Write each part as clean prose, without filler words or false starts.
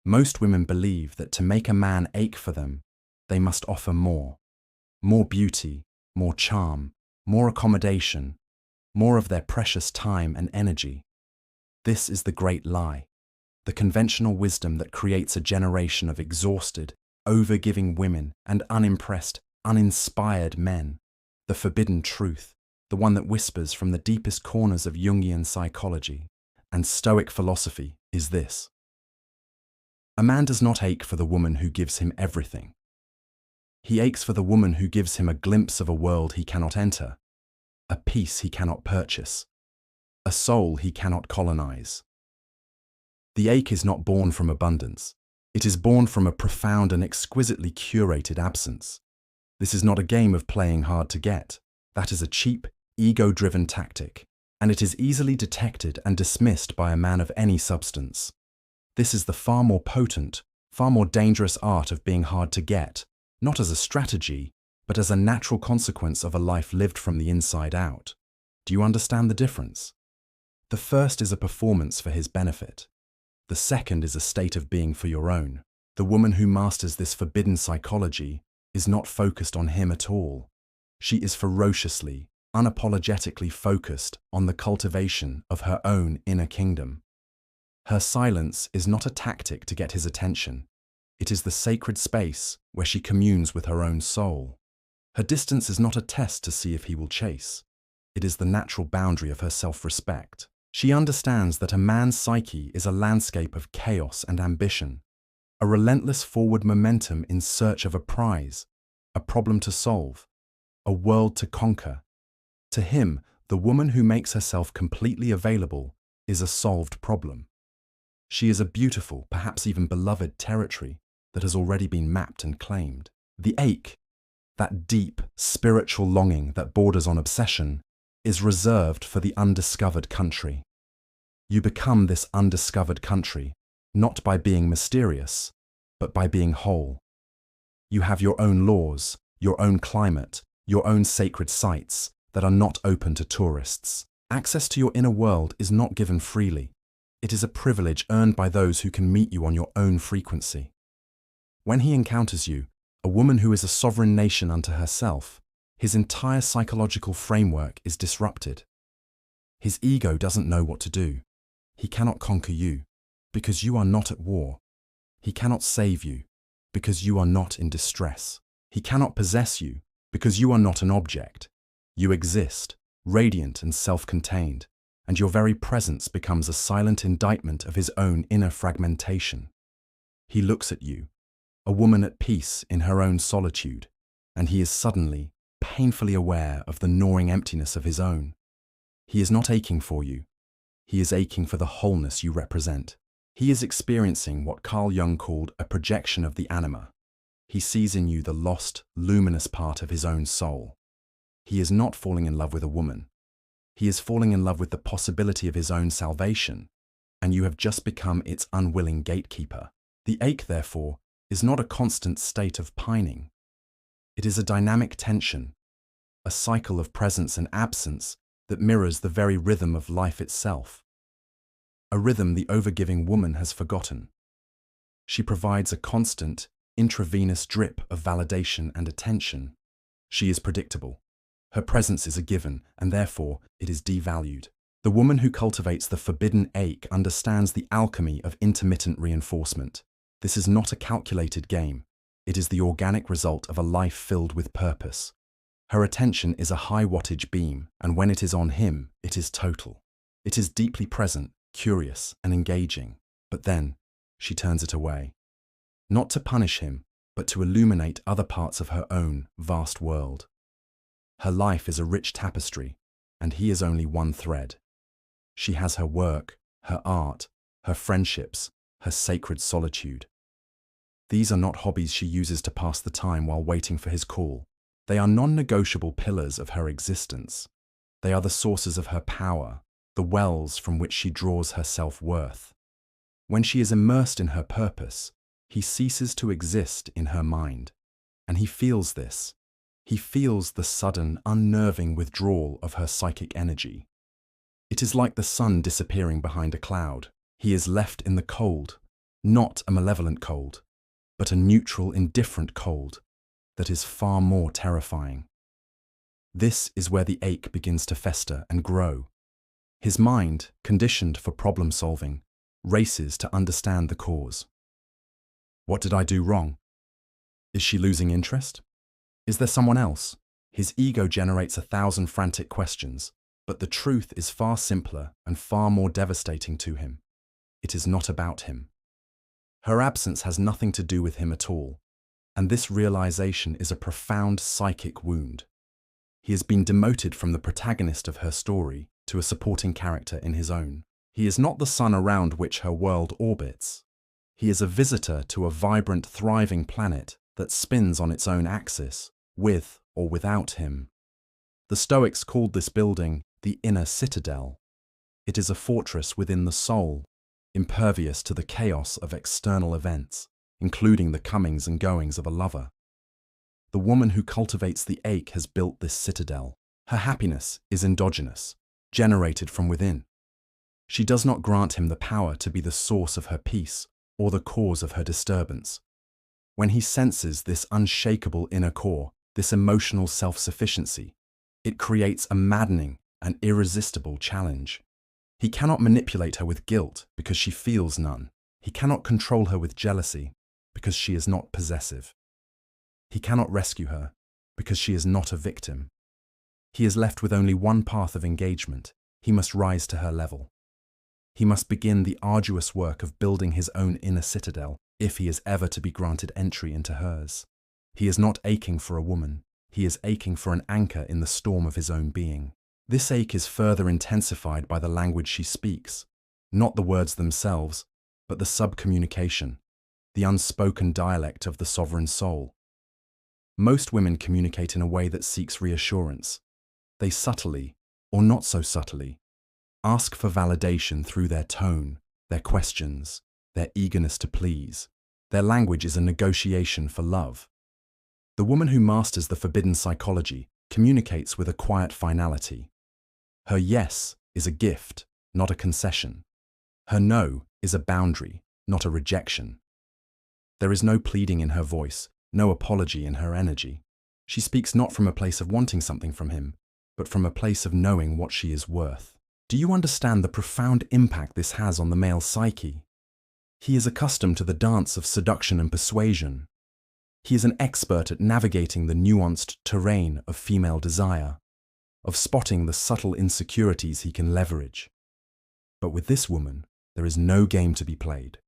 Most women believe that to make a man ache for them, they must offer more. More beauty, more charm, more accommodation, more of their precious time and energy. This is the great lie, the conventional wisdom that creates a generation of exhausted, over-giving women and unimpressed, uninspired men. The forbidden truth, the one that whispers from the deepest corners of Jungian psychology and Stoic philosophy, is this. A man does not ache for the woman who gives him everything. He aches for the woman who gives him a glimpse of a world he cannot enter, a peace he cannot purchase, a soul he cannot colonize. The ache is not born from abundance. It is born from a profound and exquisitely curated absence. This is not a game of playing hard to get. That is a cheap, ego-driven tactic, and it is easily detected and dismissed by a man of any substance. This is the far more potent, far more dangerous art of being hard to get, not as a strategy, but as a natural consequence of a life lived from the inside out. Do you understand the difference? The first is a performance for his benefit. The second is a state of being for your own. The woman who masters this forbidden psychology is not focused on him at all. She is ferociously, unapologetically focused on the cultivation of her own inner kingdom. Her silence is not a tactic to get his attention. It is the sacred space where she communes with her own soul. Her distance is not a test to see if he will chase. It is the natural boundary of her self-respect. She understands that a man's psyche is a landscape of chaos and ambition, a relentless forward momentum in search of a prize, a problem to solve, a world to conquer. To him, the woman who makes herself completely available is a solved problem. She is a beautiful, perhaps even beloved territory that has already been mapped and claimed. The ache, that deep, spiritual longing that borders on obsession, is reserved for the undiscovered country. You become this undiscovered country, not by being mysterious, but by being whole. You have your own laws, your own climate, your own sacred sites that are not open to tourists. Access to your inner world is not given freely. It is a privilege earned by those who can meet you on your own frequency. When he encounters you, a woman who is a sovereign nation unto herself, his entire psychological framework is disrupted. His ego doesn't know what to do. He cannot conquer you, because you are not at war. He cannot save you, because you are not in distress. He cannot possess you, because you are not an object. You exist, radiant and self-contained, and your very presence becomes a silent indictment of his own inner fragmentation. He looks at you, a woman at peace in her own solitude, and he is suddenly, painfully aware of the gnawing emptiness of his own. He is not aching for you. He is aching for the wholeness you represent. He is experiencing what Carl Jung called a projection of the anima. He sees in you the lost, luminous part of his own soul. He is not falling in love with a woman. He is falling in love with the possibility of his own salvation, and you have just become its unwilling gatekeeper. The ache, therefore, is not a constant state of pining. It is a dynamic tension, a cycle of presence and absence that mirrors the very rhythm of life itself. A rhythm the overgiving woman has forgotten. She provides a constant, intravenous drip of validation and attention. She is predictable. Her presence is a given, and therefore it is devalued. The woman who cultivates the forbidden ache understands the alchemy of intermittent reinforcement. This is not a calculated game. It is the organic result of a life filled with purpose. Her attention is a high-wattage beam, and when it is on him, it is total. It is deeply present, curious, and engaging. But then, she turns it away. Not to punish him, but to illuminate other parts of her own vast world. Her life is a rich tapestry, and he is only one thread. She has her work, her art, her friendships, her sacred solitude. These are not hobbies she uses to pass the time while waiting for his call. They are non-negotiable pillars of her existence. They are the sources of her power, the wells from which she draws her self-worth. When she is immersed in her purpose, he ceases to exist in her mind. And he feels this. He feels the sudden, unnerving withdrawal of her psychic energy. It is like the sun disappearing behind a cloud. He is left in the cold, Not a malevolent cold, but a neutral, indifferent cold that is far more terrifying. This is where the ache begins to fester and grow. His mind, conditioned for problem solving, races to understand the cause. What did I do wrong? Is she losing interest? Is there someone else? His ego generates 1,000 frantic questions, but the truth is far simpler and far more devastating to him. It is not about him. Her absence has nothing to do with him at all, and this realization is a profound psychic wound. He has been demoted from the protagonist of her story to a supporting character in his own. He is not the sun around which her world orbits. He is a visitor to a vibrant, thriving planet that spins on its own axis, with or without him. The Stoics called this building the inner citadel. It is a fortress within the soul, impervious to the chaos of external events, including the comings and goings of a lover. The woman who cultivates the ache has built this citadel. Her happiness is endogenous, generated from within. She does not grant him the power to be the source of her peace or the cause of her disturbance. When he senses this unshakable inner core, this emotional self-sufficiency, it creates a maddening and irresistible challenge. He cannot manipulate her with guilt because she feels none. He cannot control her with jealousy because she is not possessive. He cannot rescue her because she is not a victim. He is left with only one path of engagement. He must rise to her level. He must begin the arduous work of building his own inner citadel if he is ever to be granted entry into hers. He is not aching for a woman. He is aching for an anchor in the storm of his own being. This ache is further intensified by the language she speaks, not the words themselves, but the subcommunication, the unspoken dialect of the sovereign soul. Most women communicate in a way that seeks reassurance. They subtly, or not so subtly, ask for validation through their tone, their questions, their eagerness to please. Their language is a negotiation for love. The woman who masters the forbidden psychology communicates with a quiet finality. Her yes is a gift, not a concession. Her no is a boundary, not a rejection. There is no pleading in her voice, no apology in her energy. She speaks not from a place of wanting something from him, but from a place of knowing what she is worth. Do you understand the profound impact this has on the male psyche? He is accustomed to the dance of seduction and persuasion. He is an expert at navigating the nuanced terrain of female desire, of spotting the subtle insecurities he can leverage. But with this woman, there is no game to be played.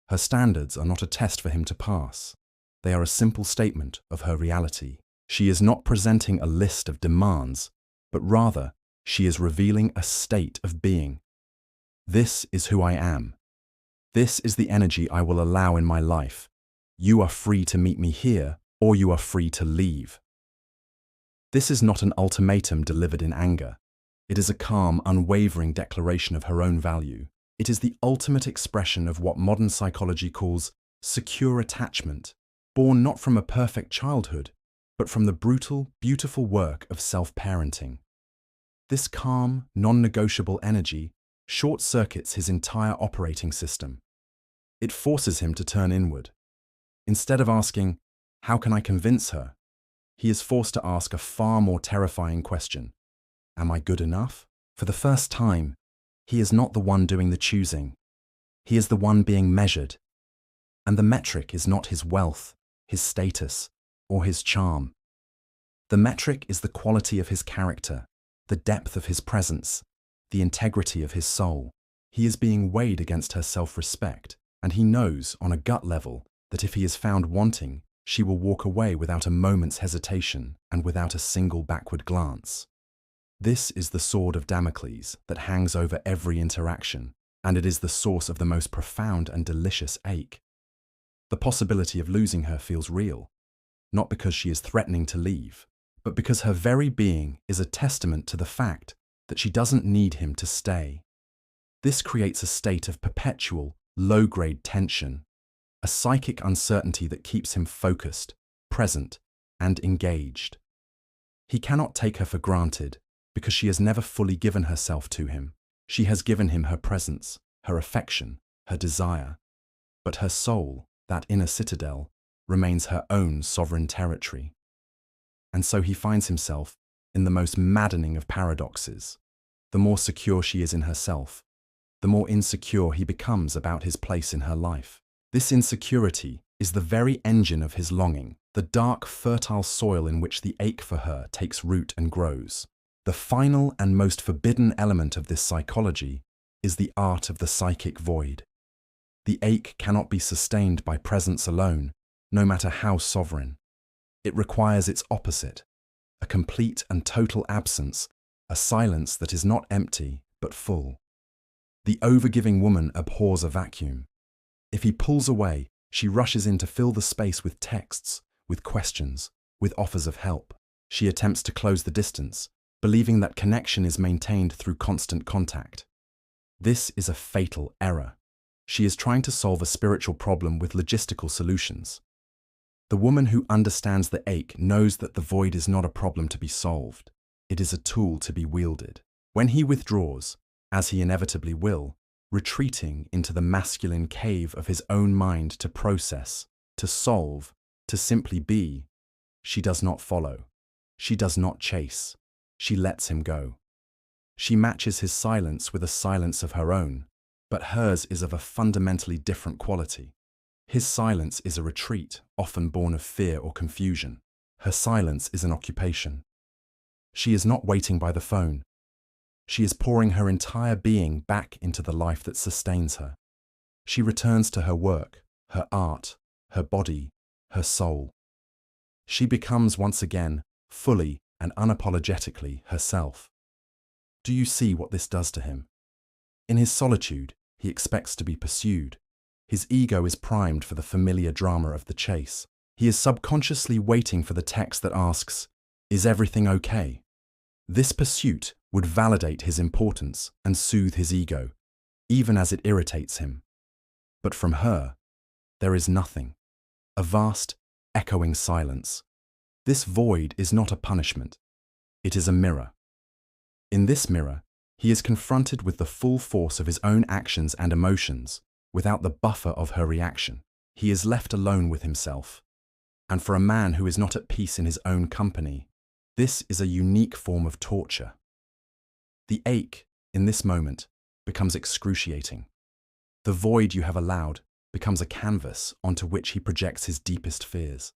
Her standards are not a test for him to pass. They are a simple statement of her reality. She is not presenting a list of demands, but rather, she is revealing a state of being. This is who I am. This is the energy I will allow in my life. You are free to meet me here, or you are free to leave. This is not an ultimatum delivered in anger. It is a calm, unwavering declaration of her own value. It is the ultimate expression of what modern psychology calls secure attachment, born not from a perfect childhood, but from the brutal, beautiful work of self-parenting. This calm, non-negotiable energy short-circuits his entire operating system. It forces him to turn inward. Instead of asking, "How can I convince her?" he is forced to ask a far more terrifying question. Am I good enough? For the first time, he is not the one doing the choosing. He is the one being measured. And the metric is not his wealth, his status, or his charm. The metric is the quality of his character, the depth of his presence, the integrity of his soul. He is being weighed against her self-respect, and he knows on a gut level that if he is found wanting, she will walk away without a moment's hesitation and without a single backward glance. This is the sword of Damocles that hangs over every interaction, and it is the source of the most profound and delicious ache. The possibility of losing her feels real, not because she is threatening to leave, but because her very being is a testament to the fact that she doesn't need him to stay. This creates a state of perpetual, low-grade tension, a psychic uncertainty that keeps him focused, present, and engaged. He cannot take her for granted because she has never fully given herself to him. She has given him her presence, her affection, her desire. But her soul, that inner citadel, remains her own sovereign territory. And so he finds himself in the most maddening of paradoxes. The more secure she is in herself, the more insecure he becomes about his place in her life. This insecurity is the very engine of his longing, the dark, fertile soil in which the ache for her takes root and grows. The final and most forbidden element of this psychology is the art of the psychic void. The ache cannot be sustained by presence alone, no matter how sovereign. It requires its opposite, a complete and total absence, a silence that is not empty but full. The overgiving woman abhors a vacuum. If he pulls away, she rushes in to fill the space with texts, with questions, with offers of help. She attempts to close the distance, believing that connection is maintained through constant contact. This is a fatal error. She is trying to solve a spiritual problem with logistical solutions. The woman who understands the ache knows that the void is not a problem to be solved. It is a tool to be wielded. When he withdraws, as he inevitably will, retreating into the masculine cave of his own mind to process, to solve, to simply be, she does not follow. She does not chase. She lets him go. She matches his silence with a silence of her own, but hers is of a fundamentally different quality. His silence is a retreat, often born of fear or confusion. Her silence is an occupation. She is not waiting by the phone. She is pouring her entire being back into the life that sustains her. She returns to her work, her art, her body, her soul. She becomes once again, fully and unapologetically herself. Do you see what this does to him? In his solitude, he expects to be pursued. His ego is primed for the familiar drama of the chase. He is subconsciously waiting for the text that asks, "Is everything okay?" This pursuit would validate his importance and soothe his ego, even as it irritates him. But from her, there is nothing. A vast, echoing silence. This void is not a punishment. It is a mirror. In this mirror, he is confronted with the full force of his own actions and emotions, without the buffer of her reaction. He is left alone with himself. And for a man who is not at peace in his own company, this is a unique form of torture. The ache, in this moment, becomes excruciating. The void you have allowed becomes a canvas onto which he projects his deepest fears.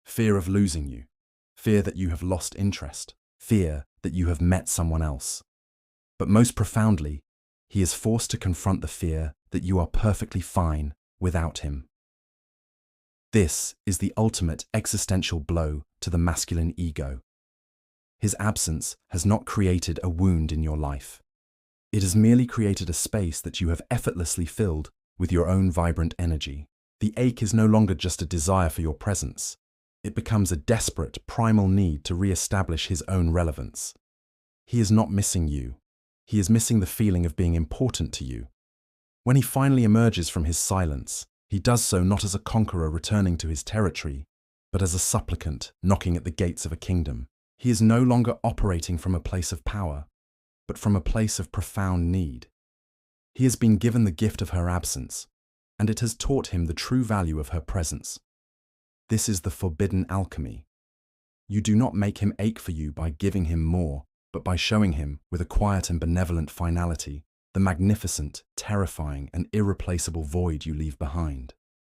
Fear of losing you, fear that you have lost interest, fear that you have met someone else. But most profoundly, he is forced to confront the fear that you are perfectly fine without him. This is the ultimate existential blow to the masculine ego. His absence has not created a wound in your life. It has merely created a space that you have effortlessly filled with your own vibrant energy. The ache is no longer just a desire for your presence. It becomes a desperate, primal need to re-establish his own relevance. He is not missing you. He is missing the feeling of being important to you. When he finally emerges from his silence, he does so not as a conqueror returning to his territory, but as a supplicant knocking at the gates of a kingdom. He is no longer operating from a place of power, but from a place of profound need. He has been given the gift of her absence, and it has taught him the true value of her presence. This is the forbidden alchemy. You do not make him ache for you by giving him more, but by showing him, with a quiet and benevolent finality, the magnificent, terrifying, and irreplaceable void you leave behind.